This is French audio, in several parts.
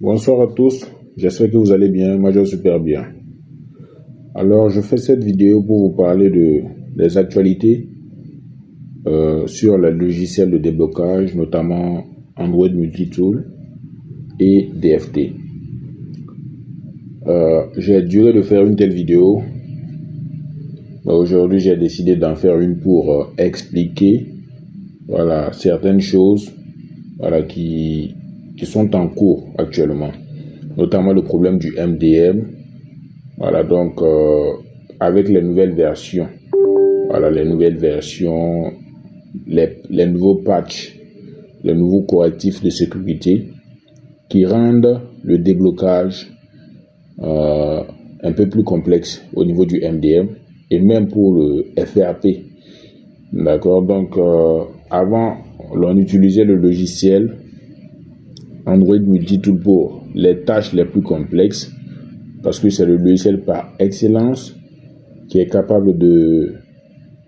Bonsoir à tous, j'espère que vous allez bien, moi je vais super bien. Alors je fais cette vidéo pour vous parler des actualités sur le logiciel de déblocage, notamment Android Multitool et DFT. J'ai duré de faire une telle vidéo, mais aujourd'hui j'ai décidé d'en faire une pour expliquer certaines choses qui sont en cours actuellement, notamment le problème du MDM. Donc avec les nouvelles versions, les nouveaux patchs, les nouveaux correctifs de sécurité qui rendent le déblocage un peu plus complexe au niveau du MDM et même pour le FRP. D'accord, donc avant l'on utilisait le logiciel Android Multitool pour les tâches les plus complexes, parce que c'est le logiciel par excellence qui est capable de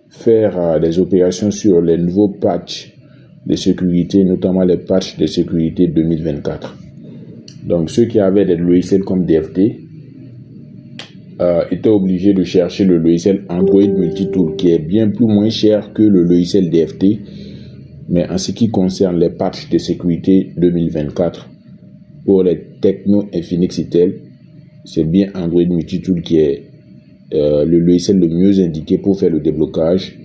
faire des opérations sur les nouveaux patchs de sécurité, notamment les patchs de sécurité 2024. Donc ceux qui avaient des logiciels comme DFT étaient obligés de chercher le logiciel Android Multitool qui est bien plus moins cher que le logiciel DFT. Mais en ce qui concerne les patchs de sécurité 2024 pour les Tecno Infinix Intel, c'est bien Android Multitool qui est le logiciel le mieux indiqué pour faire le déblocage,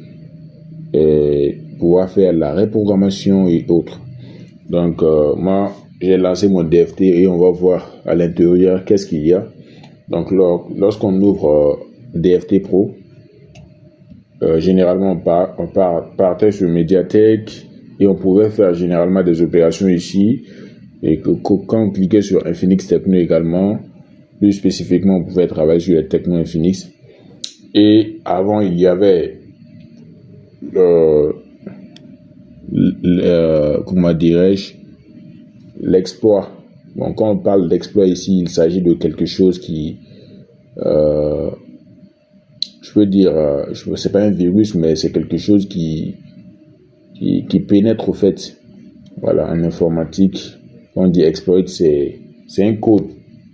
pouvoir faire la reprogrammation et autres. Donc moi j'ai lancé mon DFT et on va voir à l'intérieur qu'est-ce qu'il y a. Donc lorsqu'on ouvre DFT Pro, généralement on partait sur Mediatek et on pouvait faire généralement des opérations ici, et quand on cliquait sur Infinix Tecno également, plus spécifiquement on pouvait travailler sur les Tecno Infinix. Et avant il y avait comment dirais-je, l'exploit. Bon, quand on parle d'exploit ici, il s'agit de quelque chose qui je peux dire, c'est pas un virus, mais c'est quelque chose qui pénètre au fait. En informatique, quand on dit exploit, c'est un code.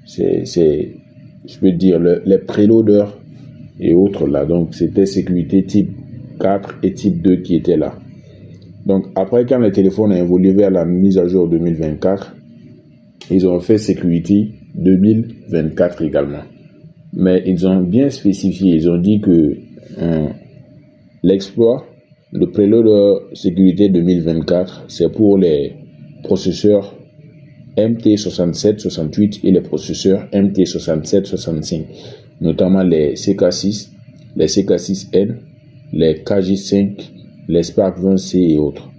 Je peux dire, les préloaders et autres là. Donc, c'était sécurité type 4 et type 2 qui étaient là. Donc, après, quand les téléphones ont évolué vers la mise à jour 2024, ils ont fait sécurité 2024 également. Mais ils ont bien spécifié, ils ont dit que l'exploit, le préloader sécurité 2024, c'est pour les processeurs MT6768 et les processeurs MT6765, notamment les CK6, les CK6N, les KJ5, les Spark 20C et autres.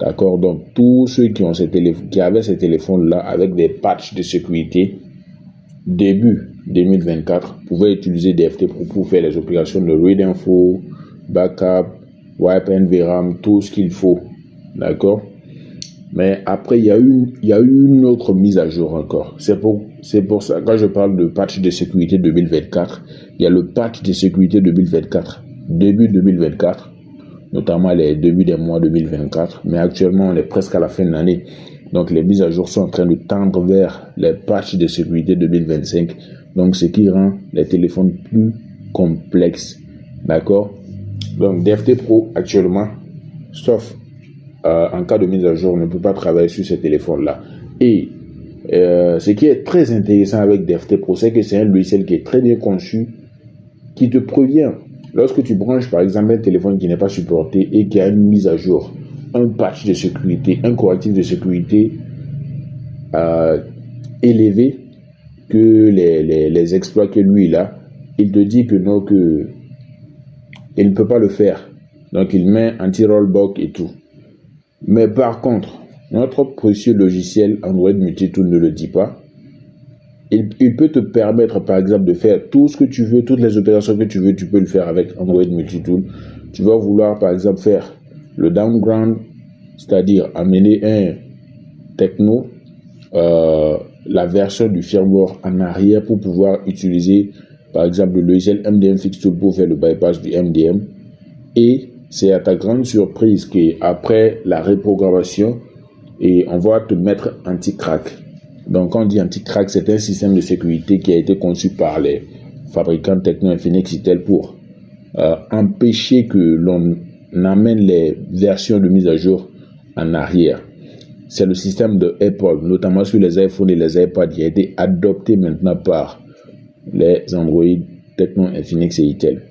D'accord, donc tous ceux qui avaient ces téléphones-là avec des patchs de sécurité début 2024 pouvaient utiliser DFT Pro pour faire les opérations de read info, backup, wipe and VRAM, tout ce qu'il faut. D'accord. Mais après, il y a eu une autre mise à jour encore. C'est pour ça, quand je parle de patch de sécurité 2024, il y a le patch de sécurité 2024, début 2024, notamment les débuts des mois 2024. Mais actuellement, on est presque à la fin de l'année. Donc, les mises à jour sont en train de tendre vers les patchs de sécurité 2025. Donc, ce qui rend les téléphones plus complexes. D'accord? Donc, DFT Pro, actuellement, sauf en cas de mise à jour, on ne peut pas travailler sur ces téléphones-là. Et ce qui est très intéressant avec DFT Pro, c'est que c'est un logiciel qui est très bien conçu, qui te prévient. Lorsque tu branches, par exemple, un téléphone qui n'est pas supporté et qui a une mise à jour, un patch de sécurité, un correctif de sécurité élevé que les exploits que lui il a, il te dit que non, que il ne peut pas le faire. Donc il met anti-rollback et tout. Mais par contre, notre précieux logiciel Android Multitool ne le dit pas. Il peut te permettre, par exemple, de faire tout ce que tu veux, toutes les opérations que tu veux, tu peux le faire avec Android Multitool. Tu vas vouloir, par exemple, faire le downgrade, c'est-à-dire amener un Tecno, la version du firmware en arrière pour pouvoir utiliser, par exemple, le logiciel MDM Fix Tool pour faire le bypass du MDM. Et c'est à ta grande surprise qu'après la reprogrammation, et on va te mettre anti-crack. Donc, quand on dit anti-crack, c'est un système de sécurité qui a été conçu par les fabricants Tecno, Infinix, Itel pour empêcher que l'on amène les versions de mise à jour en arrière. C'est le système de Apple, notamment sur les iPhones et les iPads, qui a été adopté maintenant par les Android Tecno, Infinix et Itel.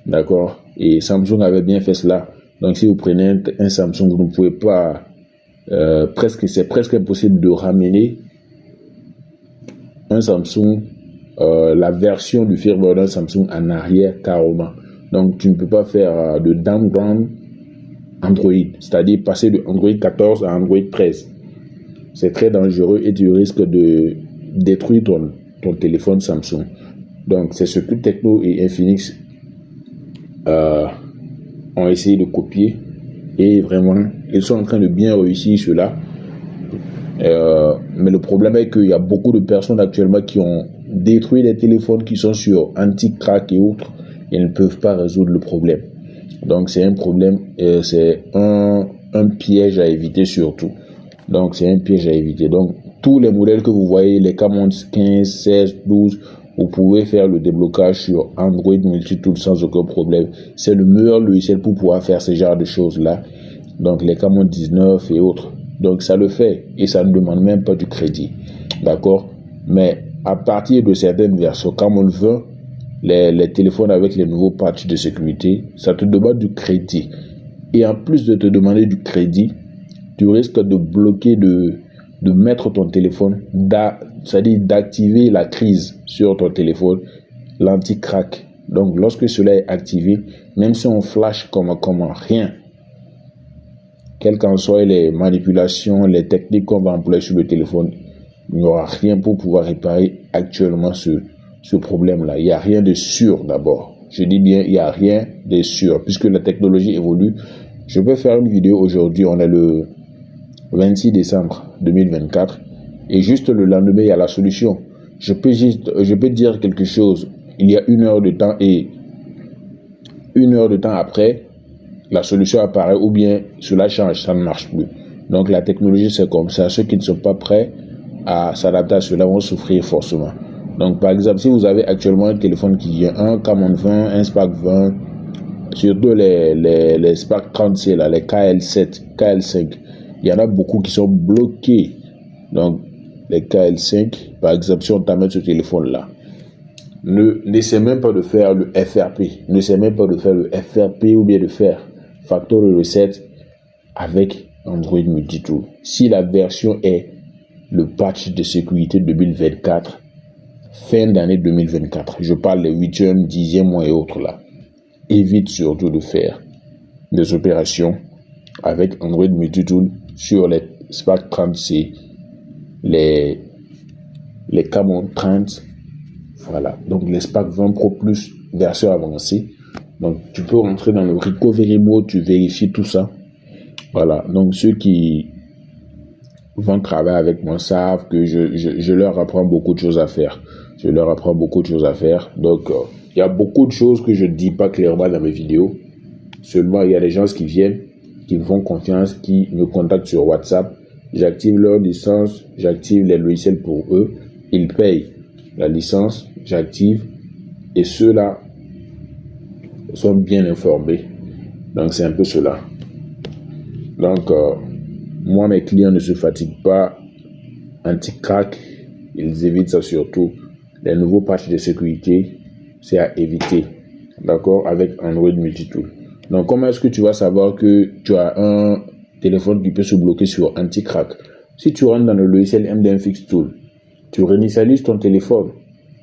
D'accord? Et Samsung avait bien fait cela. Donc, si vous prenez un Samsung, vous ne pouvez pas... c'est presque impossible de ramener un Samsung, la version du firmware d'un Samsung en arrière carrément. Donc, tu ne peux pas faire de downgrade Android, c'est-à-dire passer de Android 14 à Android 13. C'est très dangereux et tu risques de détruire ton téléphone Samsung. Donc, c'est ce que Tecno et Infinix ont essayé de copier et vraiment, ils sont en train de bien réussir cela. Mais le problème est qu'il y a beaucoup de personnes actuellement qui ont détruit les téléphones qui sont sur anti-crack et autres et ne peuvent pas résoudre le problème. Donc c'est un problème, c'est un piège à éviter surtout. Donc c'est un piège à éviter. Donc tous les modèles que vous voyez, les Camon 15, 16, 12, vous pouvez faire le déblocage sur Android Multitool sans aucun problème. C'est le meilleur logiciel pour pouvoir faire ce genre de choses-là. Donc les Camon 19 et autres. Donc ça le fait et ça ne demande même pas du crédit. D'accord? Mais à partir de certaines versions, comme on veut, les téléphones avec les nouveaux patchs de sécurité, ça te demande du crédit. Et en plus de te demander du crédit, tu risques de bloquer, de mettre ton téléphone, c'est-à-dire d'activer la crise sur ton téléphone, l'anti-crack. Donc lorsque cela est activé, même si on flash comme rien, quelles qu'en soient les manipulations, les techniques qu'on va employer sur le téléphone, il n'y aura rien pour pouvoir réparer actuellement ce problème-là. Il n'y a rien de sûr d'abord. Je dis bien, il n'y a rien de sûr, puisque la technologie évolue. Je peux faire une vidéo aujourd'hui, on est le 26 décembre 2024, et juste le lendemain, il y a la solution. Je peux dire quelque chose, il y a 1 heure de temps, et 1 heure de temps après, la solution apparaît ou bien cela change, ça ne marche plus. Donc la technologie c'est comme ça. Ceux qui ne sont pas prêts à s'adapter à cela vont souffrir forcément. Donc par exemple, si vous avez actuellement un téléphone qui vient, un Camon 20, un Spark 20, surtout les Spark 30C, là, les KL7, KL5, il y en a beaucoup qui sont bloqués. Donc les KL5, par exemple, si on t'amène ce téléphone-là, n'essaie même pas de faire le FRP, n'essaie même pas de faire le FRP ou bien de faire Factory Reset avec Android Multitool. Si la version est le patch de sécurité 2024, fin d'année 2024, je parle des 8e, 10e mois et autres là, évite surtout de faire des opérations avec Android Multitool sur les Spark 30C, les Camon 30, voilà, donc les Spark 20 Pro Plus version avancée. Donc tu peux rentrer dans le recovery mode, tu vérifies tout ça. Voilà, donc ceux qui vont travailler avec moi savent que je leur apprends beaucoup de choses à faire. Je leur apprends beaucoup de choses à faire. Donc il y a beaucoup de choses que je ne dis pas clairement dans mes vidéos. Seulement il y a des gens qui viennent, qui me font confiance, qui me contactent sur WhatsApp. J'active leur licence, j'active les logiciels pour eux. Ils payent la licence, j'active. Et ceux-là sont bien informés. Donc c'est un peu cela. Donc moi mes clients ne se fatiguent pas. Anti-crack, ils évitent ça surtout. Les nouveaux patchs de sécurité, c'est à éviter. D'accord, avec Android Multitool. Donc comment est-ce que tu vas savoir que tu as un téléphone qui peut se bloquer sur anti-crack? Si tu rentres dans le logiciel MDM Fix Tool, tu réinitialises ton téléphone,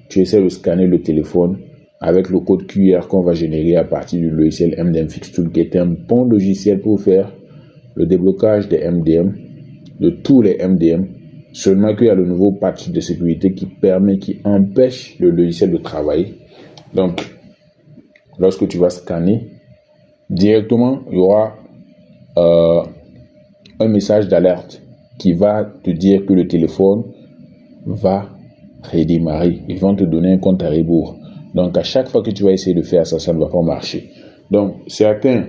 tu essaies de scanner le téléphone avec le code QR qu'on va générer à partir du logiciel MDM Fix Tool, qui est un bon logiciel pour faire le déblocage des MDM, de tous les MDM, seulement qu'il y a le nouveau patch de sécurité qui empêche le logiciel de travailler. Donc, lorsque tu vas scanner, directement, il y aura un message d'alerte qui va te dire que le téléphone va redémarrer. Ils vont te donner un compte à rebours. Donc, à chaque fois que tu vas essayer de faire ça, ça ne va pas marcher. Donc, certains,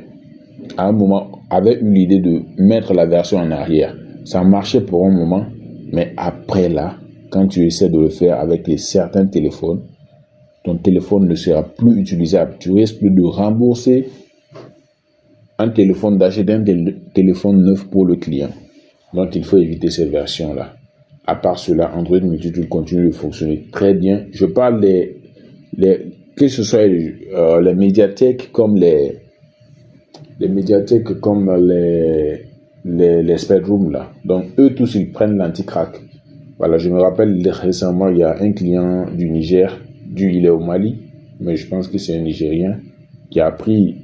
à un moment, avaient eu l'idée de mettre la version en arrière. Ça marchait pour un moment, mais après là, quand tu essaies de le faire avec certains téléphones, ton téléphone ne sera plus utilisable. Tu risques de rembourser un téléphone, d'acheter un téléphone neuf pour le client. Donc, il faut éviter cette version-là. À part cela, Android Multitool continue de fonctionner très bien. Je parle que ce soit les médiathèques comme les Speedroom là. Donc, eux tous, ils prennent l'anti-crack. Voilà, je me rappelle récemment, il y a un client du Niger, il est au Mali, mais je pense que c'est un Nigérien, qui a pris...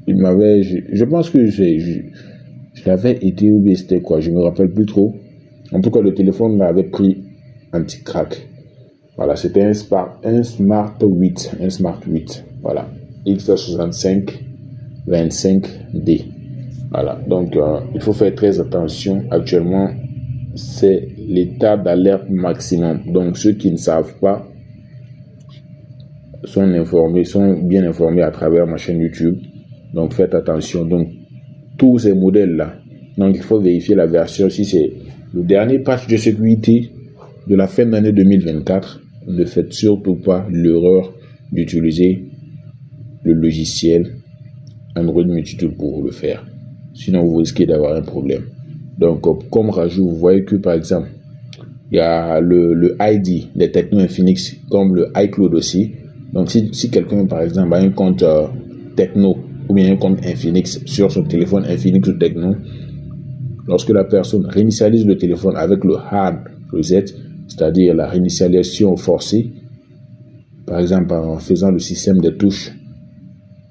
il m'avait... Je pense que je l'avais aidé ou bien c'était quoi, je me rappelle plus trop. En tout cas, le téléphone l'avait pris anti-crack. Voilà, c'était un Smart 8. Voilà, X65 25D. Voilà, donc il faut faire très attention. Actuellement, c'est l'état d'alerte maximum. Donc, ceux qui ne savent pas sont bien informés à travers ma chaîne YouTube. Donc, faites attention. Donc, tous ces modèles-là, donc il faut vérifier la version. Si c'est le dernier patch de sécurité de la fin d'année 2024, ne faites surtout pas l'erreur d'utiliser le logiciel Android Multitool pour le faire. Sinon, vous risquez d'avoir un problème. Donc, comme rajout, vous voyez que par exemple, il y a le ID des Tecno Infinix, comme le iCloud aussi. Donc, si quelqu'un, par exemple, a un compte Tecno ou bien un compte Infinix sur son téléphone Infinix ou Tecno, lorsque la personne réinitialise le téléphone avec le hard reset, c'est-à-dire la réinitialisation forcée, par exemple en faisant le système des touches,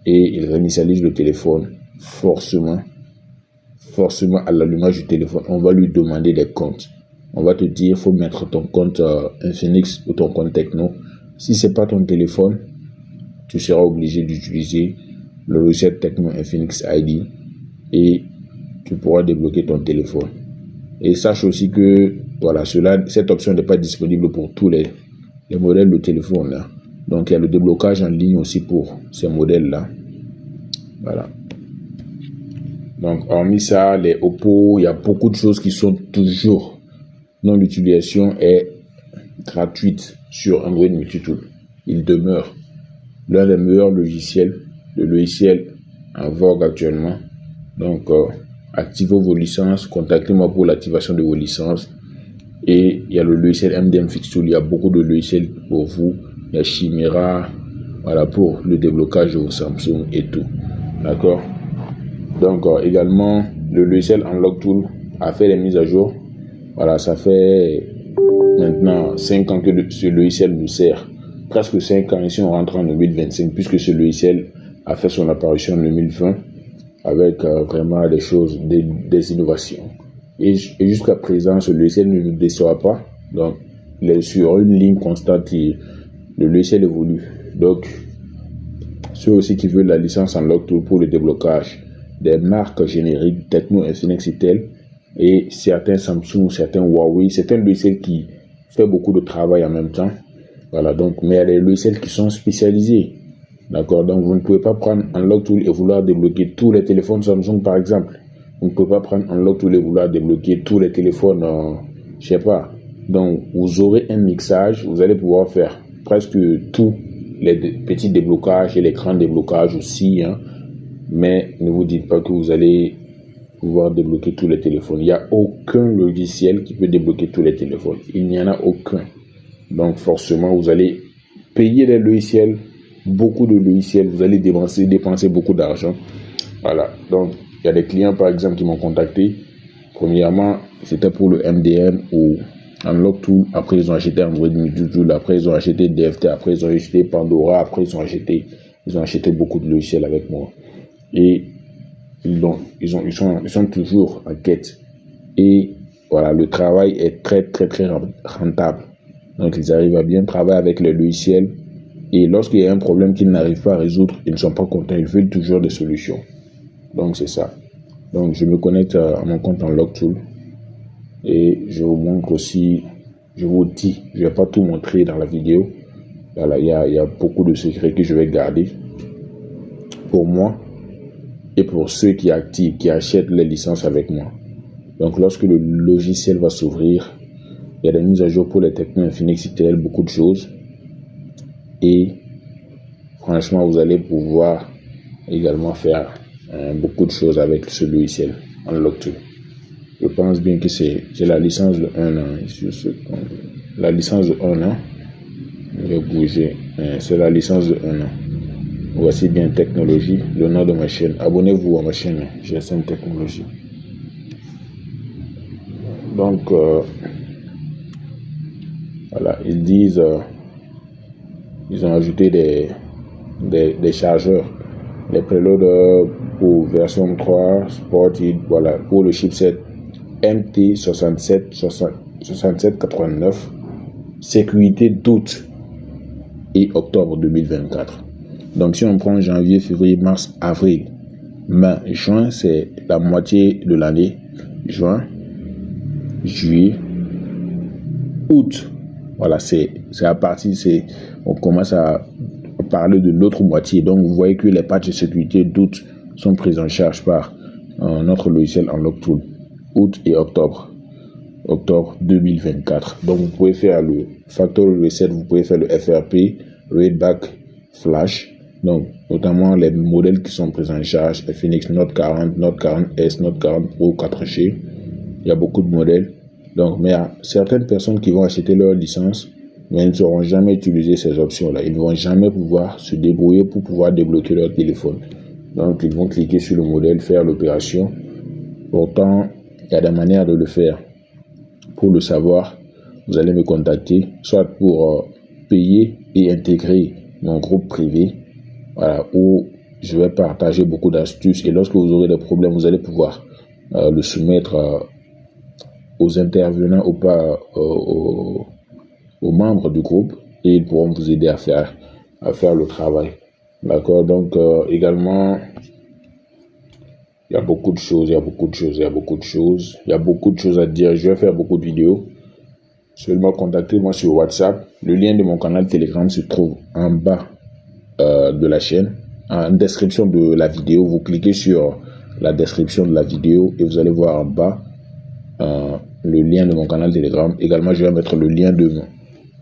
et il réinitialise le téléphone, forcément à l'allumage du téléphone, on va lui demander des comptes. On va te dire, il faut mettre ton compte Infinix ou ton compte Tecno. Si ce n'est pas ton téléphone, tu seras obligé d'utiliser le logiciel Tecno Infinix ID et tu pourras débloquer ton téléphone. Et sache aussi que voilà, cette option n'est pas disponible pour tous les modèles de téléphone là. Donc il y a le déblocage en ligne aussi pour ces modèles là. Voilà. Donc hormis ça, les Oppo, il y a beaucoup de choses qui sont toujours dont l'utilisation est gratuite sur Android Multitool. Il demeure l'un des meilleurs logiciels, le logiciel en vogue actuellement. Donc activez vos licences, contactez-moi pour l'activation de vos licences. Et il y a le logiciel MDM Fixtool, il y a beaucoup de logiciels pour vous. Il y a Chimera, voilà, pour le déblocage de vos Samsung et tout. D'accord. Donc également, le logiciel Unlock Tool a fait les mises à jour. Voilà, ça fait maintenant 5 ans que ce logiciel nous sert. Presque 5 ans, ici on rentre en 2025, puisque ce logiciel a fait son apparition en 2020 avec vraiment des choses, des innovations. Et jusqu'à présent, ce logiciel ne nous déçoit pas. Donc, il est sur une ligne constante et le logiciel évolue. Donc, ceux aussi qui veulent la licence Unlock Tool pour le déblocage des marques génériques Tecno, Infinix, Itel et certains Samsung, certains Huawei, c'est un logiciel qui fait beaucoup de travail en même temps. Voilà, donc, mais il y a des logiciels qui sont spécialisés. D'accord, donc vous ne pouvez pas prendre Unlock Tool et vouloir débloquer tous les téléphones Samsung par exemple. Vous ne pouvez pas prendre Unlock Tool et vouloir débloquer tous les téléphones, je sais pas. Donc vous aurez un mixage, vous allez pouvoir faire presque tous les petits déblocages et les grands déblocages aussi. Hein. Mais ne vous dites pas que vous allez pouvoir débloquer tous les téléphones. Il n'y a aucun logiciel qui peut débloquer tous les téléphones. Il n'y en a aucun. Donc forcément, vous allez payer les logiciels, beaucoup de logiciels, vous allez dépenser beaucoup d'argent. Voilà, donc il y a des clients par exemple qui m'ont contacté. Premièrement, c'était pour le MDM ou Unlock Tool. Après, ils ont acheté Android Multitool. Après, ils ont acheté DFT. Après, ils ont acheté Pandora. Après, ils ont acheté beaucoup de logiciels avec moi. Et ils sont toujours en quête. Et voilà, le travail est très, très, très rentable. Donc, ils arrivent à bien travailler avec les logiciels. Et lorsqu'il y a un problème qu'ils n'arrivent pas à résoudre, ils ne sont pas contents. Ils veulent toujours des solutions. Donc, c'est ça. Donc, je me connecte à mon compte Unlock Tool. Et je vous montre aussi, je vous dis, je ne vais pas tout montrer dans la vidéo. Voilà, il y a beaucoup de secrets que je vais garder pour moi et pour ceux qui activent, qui achètent les licences avec moi. Donc, lorsque le logiciel va s'ouvrir, il y a des mises à jour pour les technos Infinix ITL, beaucoup de choses. Et franchement, vous allez pouvoir également faire beaucoup de choses avec ce logiciel Unlock Tool. Je pense bien que j'ai la licence de 1 an. La licence de 1 an. Je vais bouger. C'est la licence de 1 an. Voici bien Technologie, le nom de ma chaîne. Abonnez-vous à ma chaîne GSM Technologie. Donc, voilà, ils disent, ils ont ajouté des chargeurs, des préloaders pour version 3, Sported, voilà, pour le chipset MT6789, sécurité d'août et octobre 2024. Donc, si on prend janvier, février, mars, avril, mai, juin, c'est la moitié de l'année. Juin, juillet, août. Voilà, c'est à partir, on commence à parler de l'autre moitié. Donc, vous voyez que les patchs de sécurité d'août sont pris en charge par notre logiciel Unlock Tool. Août et octobre 2024. Donc, vous pouvez faire le Factory Reset, vous pouvez faire le FRP, Read Back, Flash. Donc, notamment les modèles qui sont pris en charge, Infinix Note 40, Note 40S, Note 40 Pro 4G. Il y a beaucoup de modèles. Donc, mais il y a certaines personnes qui vont acheter leur licence, mais ils ne sauront jamais utiliser ces options-là. Ils ne vont jamais pouvoir se débrouiller pour pouvoir débloquer leur téléphone. Donc, ils vont cliquer sur le modèle, faire l'opération. Pourtant, il y a des manières de le faire. Pour le savoir, vous allez me contacter, soit pour payer et intégrer mon groupe privé, voilà, où je vais partager beaucoup d'astuces. Et lorsque vous aurez des problèmes, vous allez pouvoir le soumettre aux intervenants ou pas aux membres du groupe, et ils pourront vous aider à faire le travail. D'accord? Donc, également, il y a beaucoup de choses, il y a beaucoup de choses à dire. Je vais faire beaucoup de vidéos. Seulement contactez-moi sur WhatsApp. Le lien de mon canal Telegram se trouve en bas de la chaîne, en description de la vidéo. Vous cliquez sur la description de la vidéo et vous allez voir en bas le lien de mon canal Telegram. Également, je vais mettre le lien de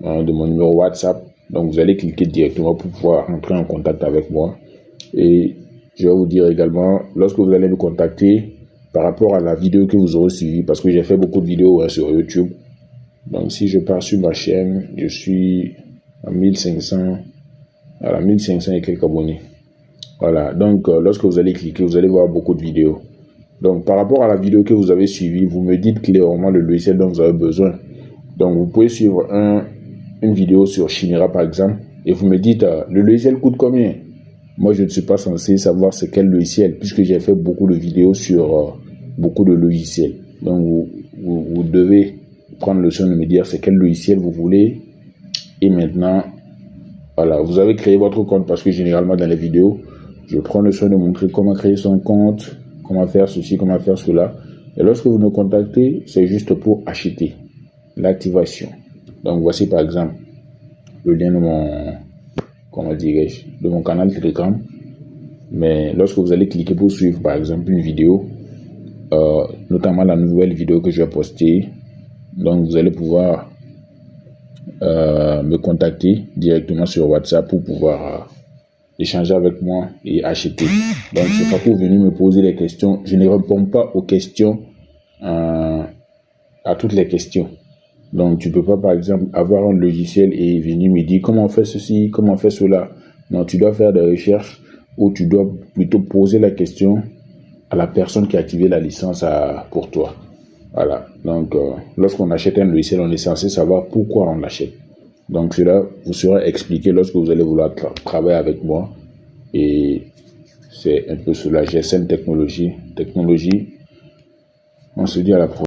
mon numéro WhatsApp. Donc, vous allez cliquer directement pour pouvoir entrer en contact avec moi. Et je vais vous dire également, lorsque vous allez me contacter par rapport à la vidéo que vous aurez suivie, parce que j'ai fait beaucoup de vidéos sur YouTube. Donc, si je pars sur ma chaîne, je suis à 1500 et quelques abonnés. Voilà. Donc, lorsque vous allez cliquer, vous allez voir beaucoup de vidéos. Donc, par rapport à la vidéo que vous avez suivie, vous me dites clairement le logiciel dont vous avez besoin. Donc, vous pouvez suivre une vidéo sur Chimera, par exemple, et vous me dites, le logiciel coûte combien? Moi, je ne suis pas censé savoir c'est quel logiciel, puisque j'ai fait beaucoup de vidéos sur beaucoup de logiciels. Donc, vous devez prendre le soin de me dire c'est quel logiciel vous voulez. Et maintenant, voilà, vous avez créé votre compte, parce que généralement, dans les vidéos, je prends le soin de montrer comment créer son compte, comment faire ceci, comment faire cela. Et lorsque vous me contactez, c'est juste pour acheter l'activation. Donc, voici par exemple le lien de mon canal Telegram. Mais lorsque vous allez cliquer pour suivre par exemple une vidéo, notamment la nouvelle vidéo que je vais poster, donc vous allez pouvoir me contacter directement sur WhatsApp pour pouvoir échanger avec moi et acheter. Donc, c'est pas pour venir me poser des questions. Je ne réponds pas aux questions, à toutes les questions. Donc, tu peux pas, par exemple, avoir un logiciel et venir me dire comment on fait ceci, comment on fait cela. Non, tu dois faire des recherches, ou tu dois plutôt poser la question à la personne qui a activé la licence pour toi. Voilà. Donc, lorsqu'on achète un logiciel, on est censé savoir pourquoi on l'achète. Donc, cela vous sera expliqué lorsque vous allez vouloir travailler avec moi. Et c'est un peu cela. GSM Technologie. On se dit à la prochaine.